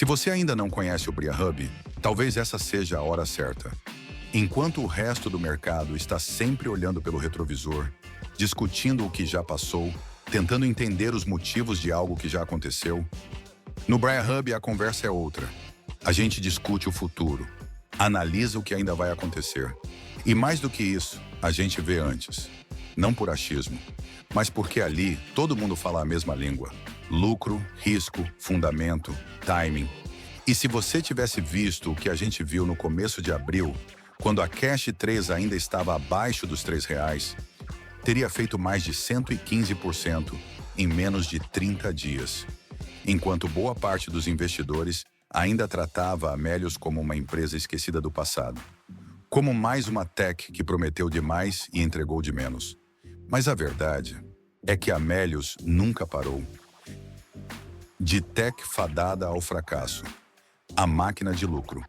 Se você ainda não conhece o Bria Hub, talvez essa seja a hora certa. Enquanto o resto do mercado está sempre olhando pelo retrovisor, discutindo o que já passou, tentando entender os motivos de algo que já aconteceu, no Bria Hub a conversa é outra. A gente discute o futuro, analisa o que ainda vai acontecer. E mais do que isso, a gente vê antes. Não por achismo, mas porque ali todo mundo fala a mesma língua. Lucro, risco, fundamento, timing. E se você tivesse visto o que a gente viu no começo de abril, quando a Cash 3 ainda estava abaixo dos R$ 3, teria feito mais de 115% em menos de 30 dias. Enquanto boa parte dos investidores ainda tratava a Melius como uma empresa esquecida do passado. Como mais uma tech que prometeu demais e entregou de menos. Mas a verdade é que a Melius nunca parou. De tech fadada ao fracasso, a máquina de lucro.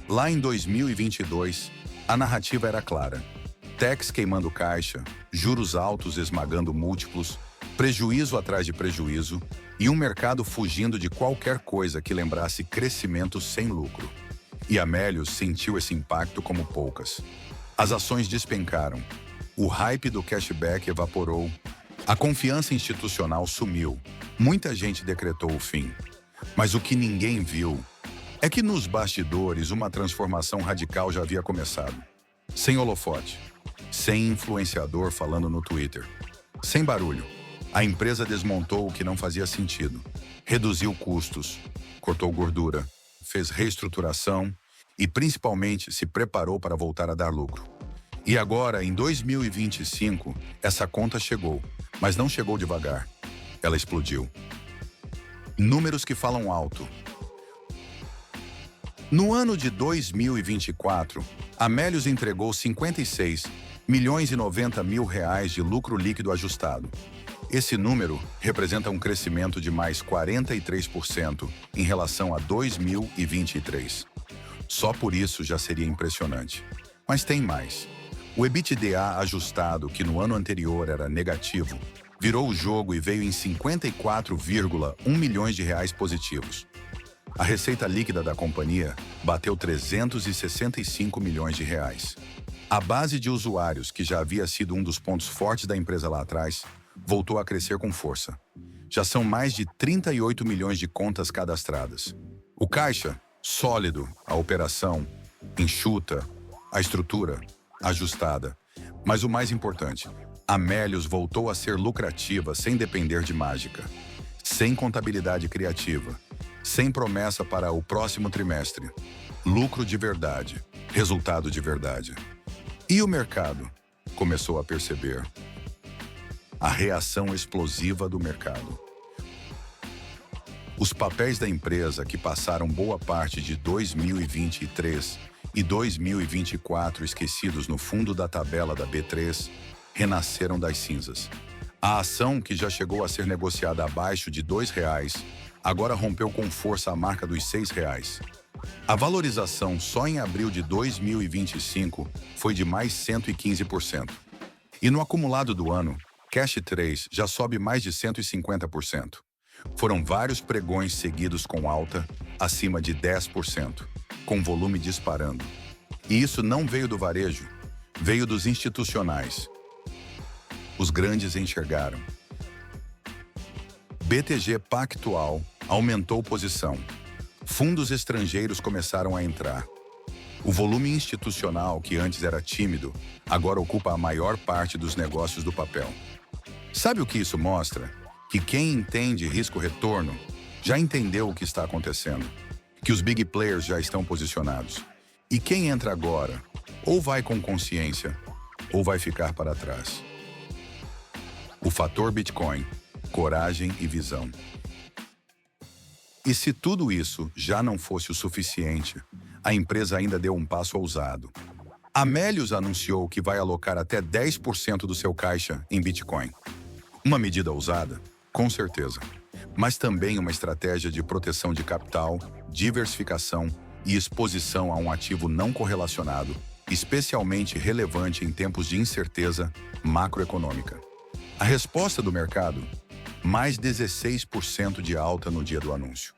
Lá em 2022, a narrativa era clara. Techs queimando caixa, juros altos esmagando múltiplos, prejuízo atrás de prejuízo e um mercado fugindo de qualquer coisa que lembrasse crescimento sem lucro. E a Melius sentiu esse impacto como poucas. As ações despencaram, o hype do cashback evaporou, a confiança institucional sumiu, muita gente decretou o fim. Mas o que ninguém viu é que nos bastidores uma transformação radical já havia começado. Sem holofote, sem influenciador falando no Twitter, sem barulho. A empresa desmontou o que não fazia sentido, reduziu custos, cortou gordura, fez reestruturação e, principalmente, se preparou para voltar a dar lucro. E agora, em 2025, essa conta chegou, mas não chegou devagar. Ela explodiu. Números que falam alto. No ano de 2024, a Melius entregou 56.090.000 de lucro líquido ajustado. Esse número representa um crescimento de mais 43% em relação a 2023. Só por isso já seria impressionante. Mas tem mais. O EBITDA ajustado, que no ano anterior era negativo, virou o jogo e veio em 54,1 milhões de reais positivos. A receita líquida da companhia bateu 365 milhões de reais. A base de usuários, que já havia sido um dos pontos fortes da empresa lá atrás, voltou a crescer com força. Já são mais de 38 milhões de contas cadastradas. O caixa, sólido, a operação, enxuta, a estrutura, ajustada. Mas o mais importante, a Melius voltou a ser lucrativa sem depender de mágica, sem contabilidade criativa, sem promessa para o próximo trimestre. Lucro de verdade, resultado de verdade. E o mercado começou a perceber. A reação explosiva do mercado. Os papéis da empresa, que passaram boa parte de 2023 e 2024 esquecidos no fundo da tabela da B3, renasceram das cinzas. A ação, que já chegou a ser negociada abaixo de R$ 2, agora rompeu com força a marca dos R$ 6. A valorização só em abril de 2025 foi de mais 115%. E no acumulado do ano, Cash 3 já sobe mais de 150%. Foram vários pregões seguidos com alta, acima de 10%, com volume disparando. E isso não veio do varejo, veio dos institucionais. Os grandes enxergaram. BTG Pactual aumentou posição. Fundos estrangeiros começaram a entrar. O volume institucional, que antes era tímido, agora ocupa a maior parte dos negócios do papel. Sabe o que isso mostra? Que quem entende risco-retorno já entendeu o que está acontecendo, que os big players já estão posicionados. E quem entra agora, ou vai com consciência, ou vai ficar para trás. O fator Bitcoin, coragem e visão. E se tudo isso já não fosse o suficiente, a empresa ainda deu um passo ousado. A Melius anunciou que vai alocar até 10% do seu caixa em Bitcoin. Uma medida ousada? Com certeza. Mas também uma estratégia de proteção de capital, diversificação e exposição a um ativo não correlacionado, especialmente relevante em tempos de incerteza macroeconômica. A resposta do mercado? mais 16% de alta no dia do anúncio.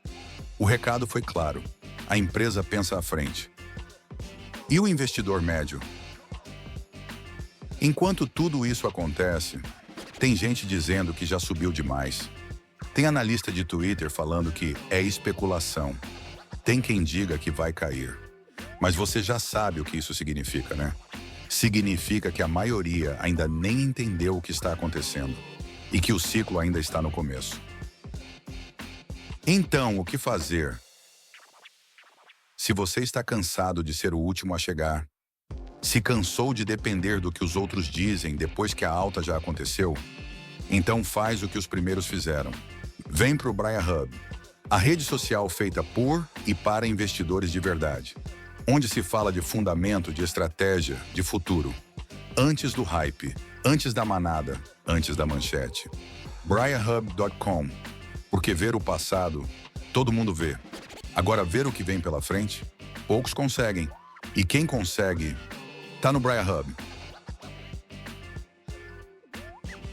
O recado foi claro: a empresa pensa à frente. E o investidor médio? Enquanto tudo isso acontece, tem gente dizendo que já subiu demais. Tem analista de Twitter falando que é especulação. Tem quem diga que vai cair. Mas você já sabe o que isso significa, né? Significa que a maioria ainda nem entendeu o que está acontecendo e que o ciclo ainda está no começo. Então, o que fazer? Se você está cansado de ser o último a chegar, se cansou de depender do que os outros dizem depois que a alta já aconteceu, então faz o que os primeiros fizeram. Vem para o Briar Hub, a rede social feita por e para investidores de verdade, onde se fala de fundamento, de estratégia, de futuro. Antes do hype, antes da manada, antes da manchete. BriarHub.com, porque ver o passado, todo mundo vê. Agora ver o que vem pela frente, poucos conseguem. E quem consegue, tá no Briar Hub.